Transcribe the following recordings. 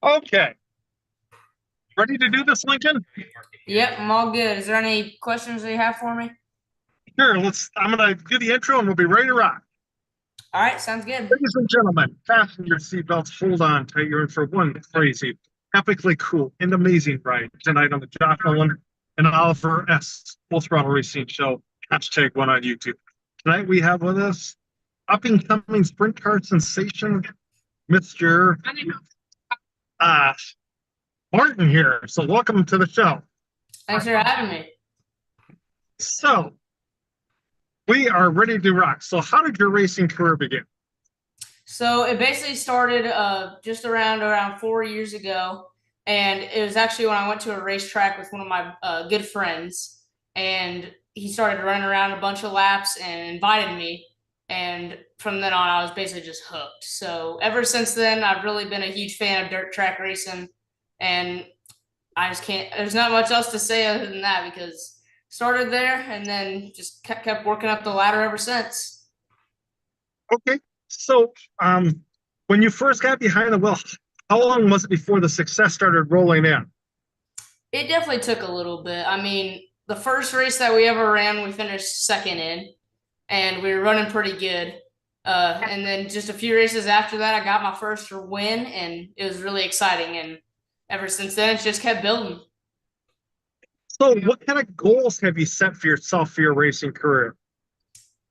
Okay, ready to do this, Lincoln? Yep, I'm all good. Is there any questions that you have for me? Sure, let's. I'm gonna do the intro and we'll be ready to rock. All right, sounds good. Ladies and gentlemen, fasten your seatbelts, hold on tight. You're in for one crazy, epically cool, and amazing ride tonight on the Josh Nolan and Oliver S. Full Throttle Racing Show. Hashtag one on YouTube. Tonight we have with us up and coming sprint car sensation, Mr. Uh, Martin here. So welcome to the show. Thanks for having me. So we are ready to rock. So how did your racing career begin? So it basically started just around 4 years ago, and it was actually when I went to a racetrack with one of my good friends, and he started running around a bunch of laps and invited me, and from then on I was basically just hooked. So ever since then, I've really been a huge fan of dirt track racing, and I just can't. There's not much else to say other than that because started there and then just kept working up the ladder ever since. Okay. So, when you first got behind the wheel, how long was it before the success started rolling in? It definitely took a little bit. I mean, the first race that we ever ran, we finished second in, and we were running pretty good. And then just a few races after that, I got my first win, and it was really exciting. And ever since then, it's just kept building. So, what kind of goals have you set for yourself for your racing career?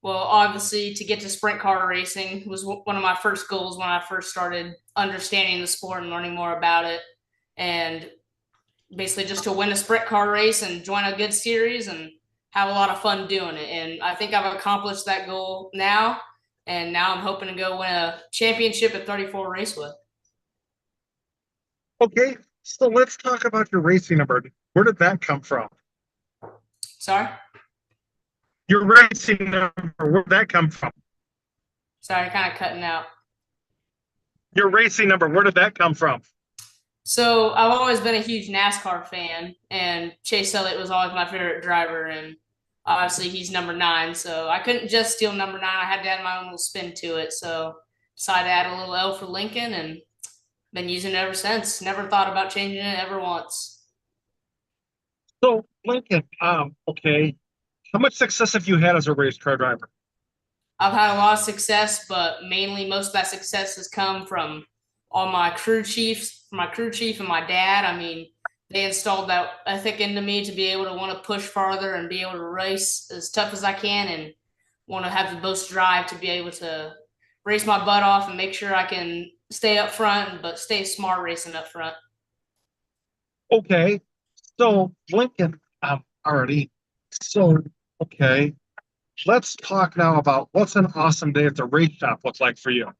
Well, obviously, to get to sprint car racing was one of my first goals when I first started understanding the sport and learning more about it. And basically, just to win a sprint car race and join a good series and have a lot of fun doing it. And I think I've accomplished that goal now. And now I'm hoping to go win a championship at 34 Raceway. Okay. So, let's talk about your racing number. Where did that come from? Sorry? Your racing number, where did that come from? Sorry, kind of cutting out. Your racing number, where did that come from? So I've always been a huge NASCAR fan, and Chase Elliott was always my favorite driver, and obviously he's number nine. So I couldn't just steal number nine; I had to add my own little spin to it. So decided to add a little L for Lincoln, and been using it ever since. Never thought about changing it ever once. So, Lincoln, okay. How much success have you had as a race car driver? I've had a lot of success, but mainly most of that success has come from all my crew chief and my dad. I mean, they installed that ethic into me to be able to want to push farther and be able to race as tough as I can and want to have the most drive to be able to race my butt off and make sure I can stay up front, but stay smart racing up front. Okay. So, Lincoln, already. So, okay. Let's talk now about what's an awesome day at the race shop look like for you.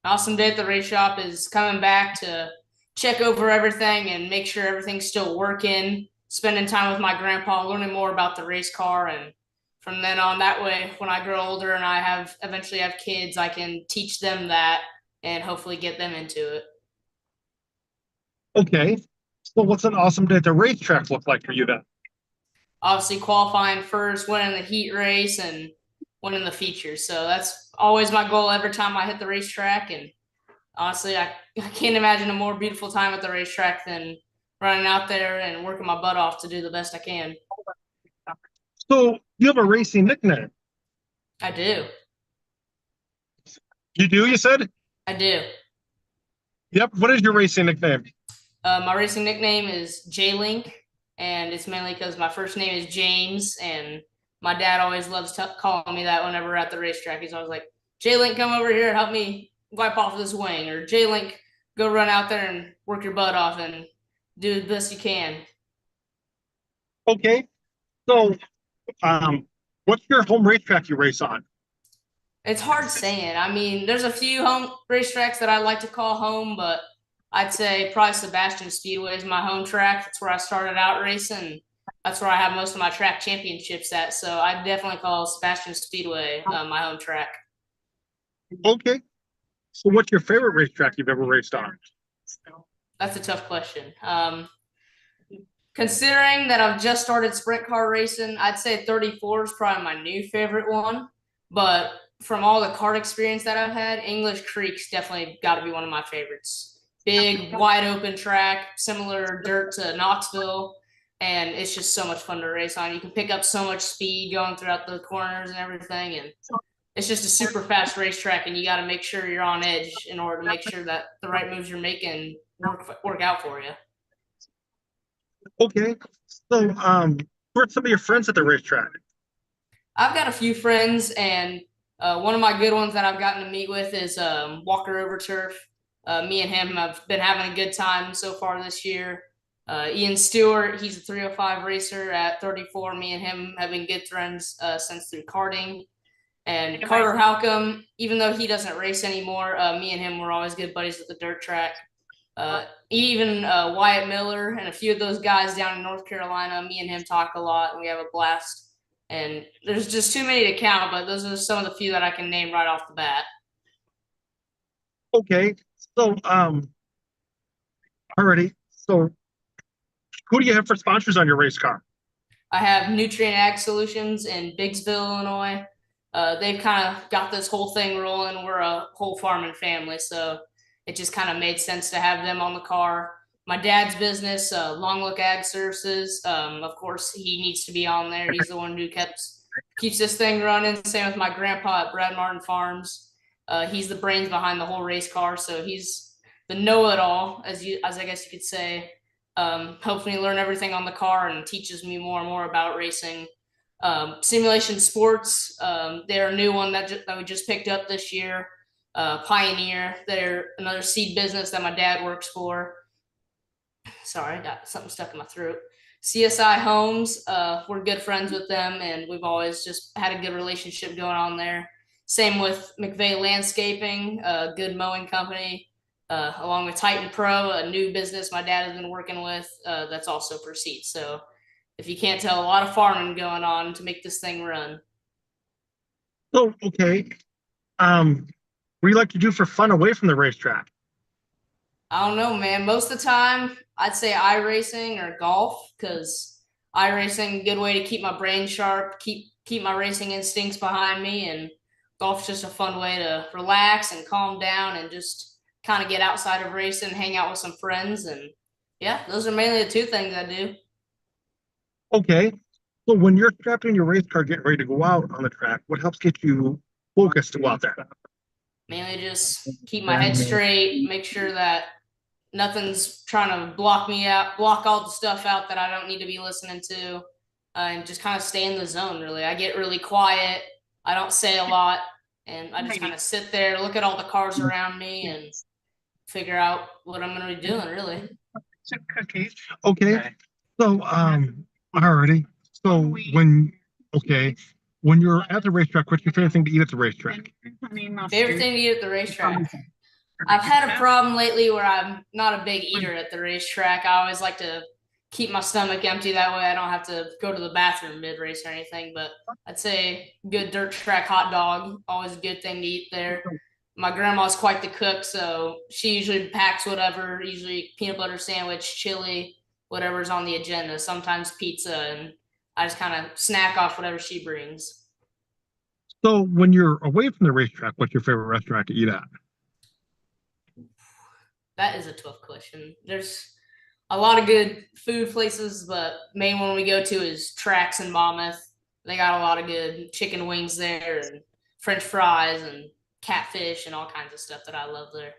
Awesome day at the race shop is coming back to check over everything and make sure everything's still working, spending time with my grandpa, learning more about the race car. And from then on, that way, when I grow older and I have eventually have kids, I can teach them that and hopefully get them into it. Okay. So what's an awesome day at the racetrack look like for you then? Obviously, qualifying first, winning the heat race, and winning the features. So that's always my goal every time I hit the racetrack. And honestly, I can't imagine a more beautiful time at the racetrack than running out there and working my butt off to do the best I can. So you have a racing nickname. I do. You do, you said? I do. Yep. What is your racing nickname? My racing nickname is J Link, and it's mainly because my first name is James, and my dad always loves calling me that whenever we're at the racetrack. He's always like, J Link, come over here and help me wipe off this wing, or J Link, go run out there and work your butt off and do the best you can. Okay. So um what's your home racetrack you race on? It's hard saying. I mean, there's a few home racetracks that I like to call home, but I'd say probably Sebastian Speedway is my home track. That's where I started out racing. That's where I have most of my track championships at. So I definitely call Sebastian Speedway my home track. Okay. So what's your favorite racetrack you've ever raced on? That's a tough question. Considering that I've just started sprint car racing, I'd say 34 is probably my new favorite one. But from all the kart experience that I've had, English Creek's definitely got to be one of my favorites. big, wide open track, similar dirt to Knoxville. And it's just so much fun to race on. You can pick up so much speed going throughout the corners and everything. And it's just a super fast racetrack, and you got to make sure you're on edge in order to make sure that the right moves you're making work out for you. Okay. So, who are some of your friends at the racetrack? I've got a few friends, and one of my good ones that I've gotten to meet with is Walker Overturf. Me and him have been having a good time so far this year. Ian Stewart, he's a 305 racer at 34. Me and him have been good friends since through karting. And Carter Halcomb, even though he doesn't race anymore, me and him were always good buddies at the dirt track. Even Wyatt Miller and a few of those guys down in North Carolina, me and him talk a lot, and we have a blast. And there's just too many to count, but those are some of the few that I can name right off the bat. Okay. So, already. So, who do you have for sponsors on your race car? I have Nutrient Ag Solutions in Biggsville, Illinois. They've kind of got this whole thing rolling. We're a whole farming family, so it just kind of made sense to have them on the car. My dad's business, Long Look Ag Services, of course, he needs to be on there. He's the one who keeps this thing running. Same with my grandpa at Brad Martin Farms. He's the brains behind the whole race car, so he's the know-it-all, as I guess you could say. Helps me learn everything on the car and teaches me more and more about racing. Simulation Sports, they're a new one that we just picked up this year. Pioneer, they're another seed business that my dad works for. Sorry, I got something stuck in my throat. CSI Homes, we're good friends with them, and we've always just had a good relationship going on there. Same with McVeigh Landscaping, a good mowing company, along with Titan Pro, a new business my dad has been working with that's also for seeds. So if you can't tell, a lot of farming going on to make this thing run. So, okay. What do you like to do for fun away from the racetrack? I don't know, man. Most of the time, I'd say iRacing or golf, because iRacing, good way to keep my brain sharp, keep my racing instincts behind me, and golf's just a fun way to relax and calm down and just kind of get outside of racing, hang out with some friends, and yeah, those are mainly the two things I do. Okay. So, when you're strapped in your race car getting ready to go out on the track, what helps get you focused to go out there? Mainly just keep my head straight, make sure that nothing's trying to block me out, block all the stuff out that I don't need to be listening to, and just kind of stay in the zone. Really, I get really quiet. I don't say a lot, and I just kind of sit there, look at all the cars around me, and figure out what I'm going to be doing. Really, Okay. So, alrighty. So, okay, when you're at the racetrack, what's your favorite thing to eat at the racetrack? favorite thing to eat at the racetrack. I've had a problem lately where I'm not a big eater at the racetrack. I always like to keep my stomach empty. That way I don't have to go to the bathroom mid race or anything. But I'd say good dirt track hot dog, always a good thing to eat there. My grandma's quite the cook, so she usually packs whatever, usually peanut butter sandwich, chili, whatever's on the agenda, sometimes pizza, and I just kind of snack off whatever she brings. So, when you're away from the racetrack, what's your favorite restaurant to eat at? That is a tough question. There's a lot of good food places, but main one we go to is Tracks in Monmouth. They got a lot of good chicken wings there and French fries and catfish and all kinds of stuff that I love there.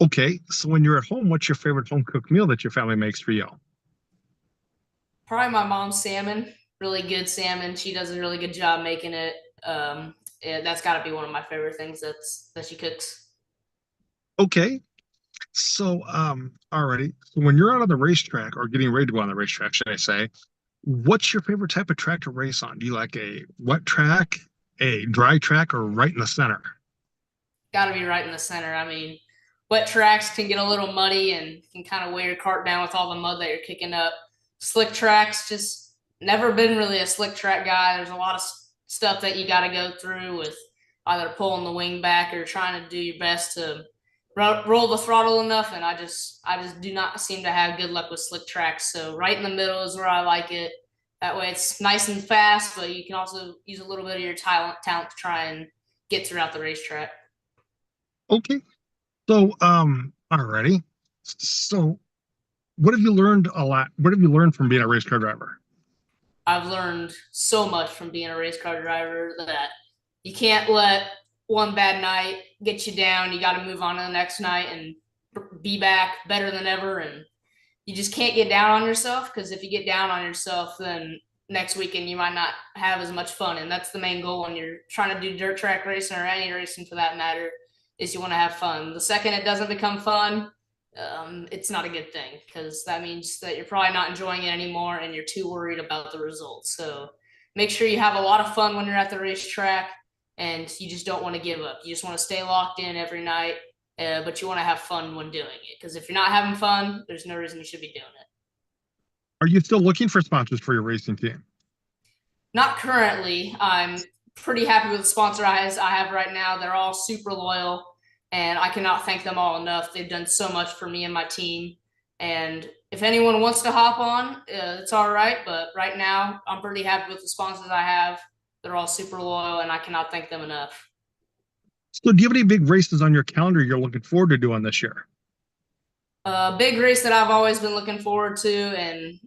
Okay. So, when you're at home, what's your favorite home cooked meal that your family makes for you? Probably my mom's salmon, really good salmon. She does a really good job making it. Yeah, that's got to be one of my favorite things that she cooks. Okay. So, already. So, when you're out on the racetrack or getting ready to go on the racetrack, should I say, what's your favorite type of track to race on? Do you like a wet track, a dry track, or right in the center? Got to be right in the center. I mean, wet tracks can get a little muddy and can kind of weigh your cart down with all the mud that you're kicking up. Slick tracks, just never been really a slick track guy. There's a lot of stuff that you got to go through with either pulling the wing back or trying to do your best to roll the throttle enough. And I just do not seem to have good luck with slick tracks. So right in the middle is where I like it. That way it's nice and fast, but you can also use a little bit of your talent to try and get throughout the racetrack. Okay. So, Alrighty. So, what have you learned a lot? What have you learned from being a race car driver? I've learned so much from being a race car driver that you can't let one bad night get you down. You got to move on to the next night and be back better than ever. And you just can't get down on yourself, because if you get down on yourself, then next weekend you might not have as much fun. And that's the main goal when you're trying to do dirt track racing, or any racing for that matter, is you want to have fun. The second it doesn't become fun, it's not a good thing, because that means that you're probably not enjoying it anymore and you're too worried about the results. So make sure you have a lot of fun when you're at the racetrack, and you just don't want to give up. You just want to stay locked in every night, but you want to have fun when doing it, because if you're not having fun, there's no reason you should be doing it. Are you still looking for sponsors for your racing team? Not currently. I'm pretty happy with the sponsor I have right now. They're all super loyal, and I cannot thank them all enough. They've done so much for me and my team. And if anyone wants to hop on, it's all right. But right now, I'm pretty happy with the sponsors I have. They're all super loyal, and I cannot thank them enough. So, do you have any big races on your calendar you're looking forward to doing this year? A big race that I've always been looking forward to, and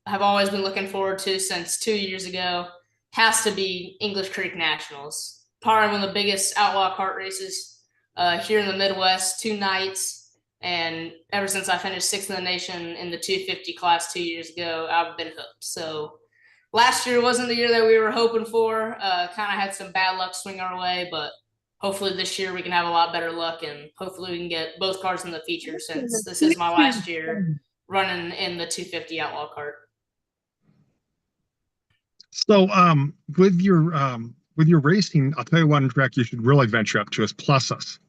have always been looking forward to since 2 years ago, has to be English Creek Nationals. Probably one of the biggest outlaw kart races here in the Midwest, 2 nights. And ever since I finished sixth in the nation in the 250 class 2 years ago, I've been hooked. So last year wasn't the year that we were hoping for. Kind of had some bad luck swing our way, but hopefully this year we can have a lot better luck, and hopefully we can get both cars in the feature, since this is my last year running in the 250 outlaw kart. So, with your racing, I'll tell you one track you should really venture up to is Pluses.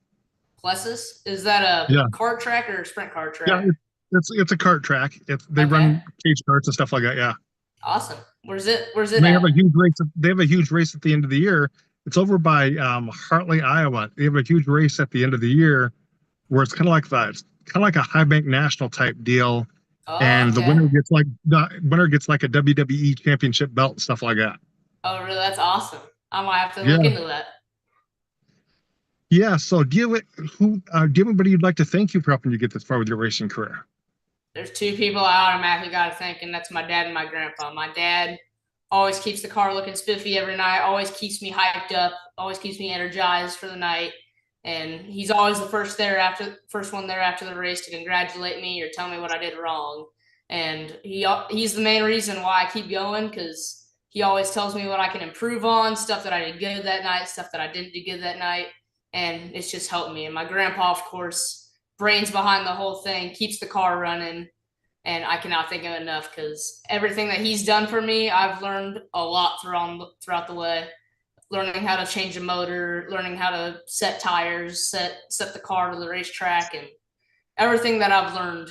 Pluses? Is that a Yeah, kart track or a sprint car yeah, track? it's a kart track. They Okay. run cage karts and stuff like that. Yeah, Awesome. Where's it and they at? have a huge race. They have a huge race at the end of the year. It's over by Hartley, Iowa. They have a huge race at the end of the year where it's kind of like that. It's kind of like a high bank national type deal, Oh, and okay. the winner gets like a WWE championship belt and stuff like that. Oh, really? That's awesome. I might have to look Yeah, into that. yeah. So, do you have anybody you'd like to thank you for helping you get this far with your racing career? There's two people I automatically got to thank, and that's my dad and my grandpa. My dad always keeps the car looking spiffy every night, always keeps me hyped up, always keeps me energized for the night. And he's always the first one there after the race to congratulate me or tell me what I did wrong. And he's the main reason why I keep going, because he always tells me what I can improve on, stuff that I did good that night, stuff that I didn't do good that night. And it's just helped me. And my grandpa, of course, brains behind the whole thing, keeps the car running, and I cannot thank him enough, because everything that he's done for me, I've learned a lot throughout the way. Learning how to change a motor, learning how to set tires, set the car to the racetrack, and everything that I've learned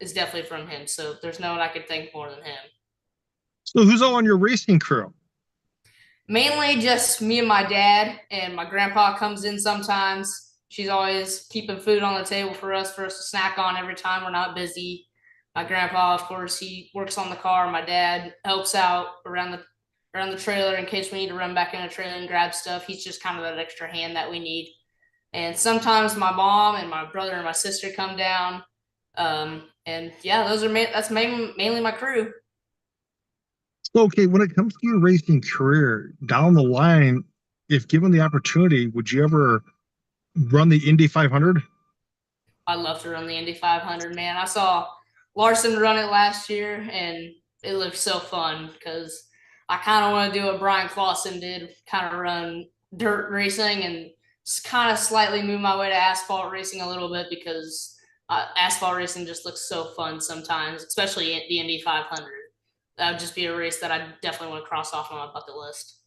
is definitely from him. So there's no one I could thank more than him. So, who's all on your racing crew? Mainly just me and my dad, and my grandpa comes in sometimes. She's always keeping food on the table for us to snack on every time we're not busy. My grandpa, of course, he works on the car. My dad helps out around the trailer in case we need to run back in the trailer and grab stuff. He's just kind of that extra hand that we need. And sometimes my mom and my brother and my sister come down. And yeah, that's mainly my crew. So, okay, when it comes to your racing career down the line, if given the opportunity, would you ever run the Indy 500? I love to run the Indy 500, man. I saw Larson run it last year, and it looked so fun, because I kind of want to do what Brian Clausen did, kind of run dirt racing and kind of slightly move my way to asphalt racing a little bit, because asphalt racing just looks so fun sometimes, especially the Indy 500. That would just be a race that I definitely want to cross off on my bucket list.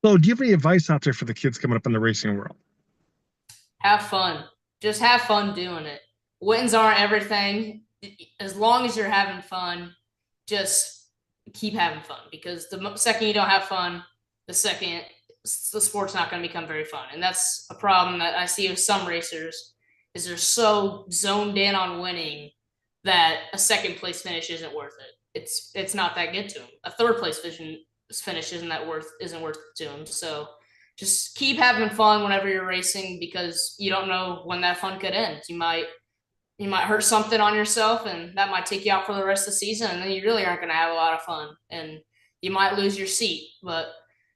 So, do you have any advice out there for the kids coming up in the racing world? Have fun. Just have fun doing it. Wins aren't everything. As long as you're having fun, just keep having fun, because the second you don't have fun, the second the sport's not going to become very fun. And that's a problem that I see with some racers, is they're so zoned in on winning that a second place finish isn't worth it. It's not that good to them. A third place finish isn't worth it to them. So just keep having fun whenever you're racing because you don't know when that fun could end. You might hurt something on yourself and that might take you out for the rest of the season and then you really aren't going to have a lot of fun and you might lose your seat. But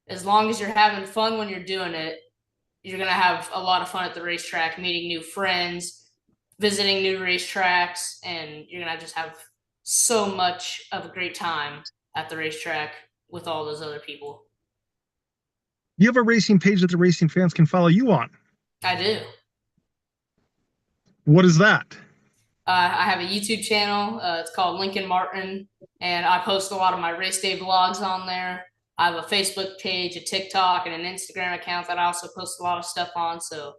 as long as you're having fun when you're doing it, you're going to have a lot of fun at the racetrack, meeting new friends, visiting new racetracks, and you're going to just have so much of a great time at the racetrack with all those other people. You have a racing page that the racing fans can follow you on. I do. What is that? I have a YouTube channel. It's called Lincoln Martin, and I post a lot of my race day vlogs on there. I have a Facebook page, a TikTok, and an Instagram account that I also post a lot of stuff on. So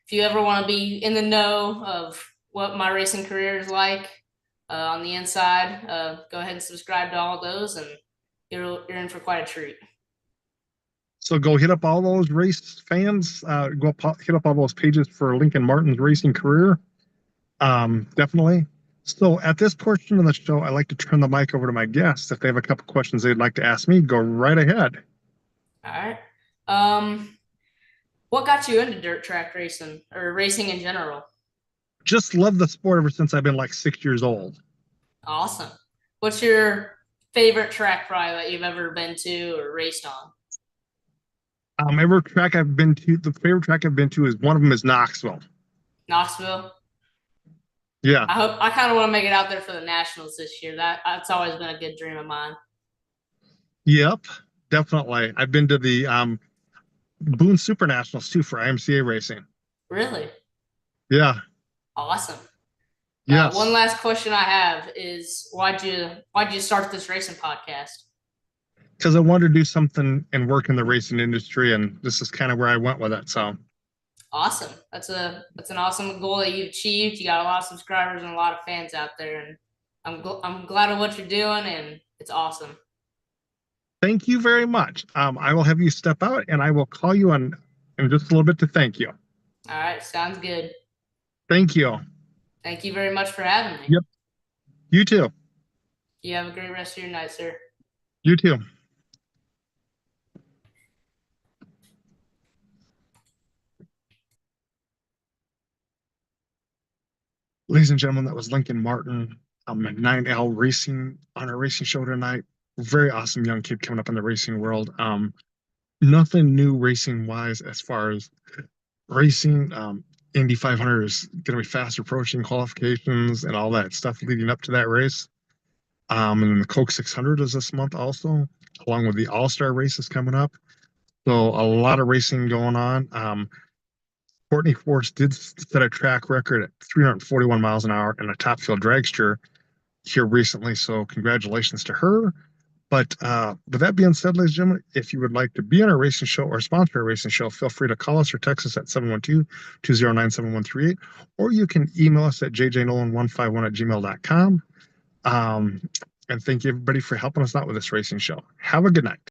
if you ever want to be in the know of what my racing career is like on the inside, go ahead and subscribe to all those, and you're in for quite a treat. So go hit up all those race fans. Hit up all those pages for Lincoln Martin's racing career. Definitely. So at this portion of the show, I like to turn the mic over to my guests. If they have a couple questions they'd like to ask me, go right ahead. All right. What got you into dirt track racing or racing in general? Just love the sport ever since I've been like 6 years old. Awesome. What's your favorite track probably that you've ever been to or raced on? Every track I've been to, the favorite track I've been to is one of them is Knoxville. Knoxville. Yeah. I kind of want to make it out there for the Nationals this year. That's always been a good dream of mine. Yep, definitely. I've been to the Boone Super Nationals too for IMCA racing. Really? Yeah. Awesome. Yes. One last question I have is why'd you start this racing podcast? Because I wanted to do something and work in the racing industry, and this is kind of where I went with it. So awesome. That's an awesome goal that you've achieved. You got a lot of subscribers and a lot of fans out there, and I'm glad of what you're doing, and it's awesome. thank you very much. I will have you step out, and I will call you in just a little bit to thank you. All right, sounds good. Thank you. Thank you very much for having me. Yep. You too. You have a great rest of your night, sir. You too. Ladies and gentlemen, that was Lincoln Martin at 9L Racing on a racing show tonight. Very awesome young kid coming up in the racing world. Nothing new racing wise as far as racing. Indy 500 is going to be fast approaching qualifications and all that stuff leading up to that race. And then the Coke 600 is this month also, along with the All-Star races coming up. So a lot of racing going on. Courtney Force did set a track record at 341 miles an hour in a top field dragster here recently. So congratulations to her. But with that being said, ladies and gentlemen, if you would like to be on a racing show or sponsor a racing show, feel free to call us or text us at 712-209-7138, or you can email us at jjnolan151@gmail.com. And thank you, everybody, for helping us out with this racing show. Have a good night.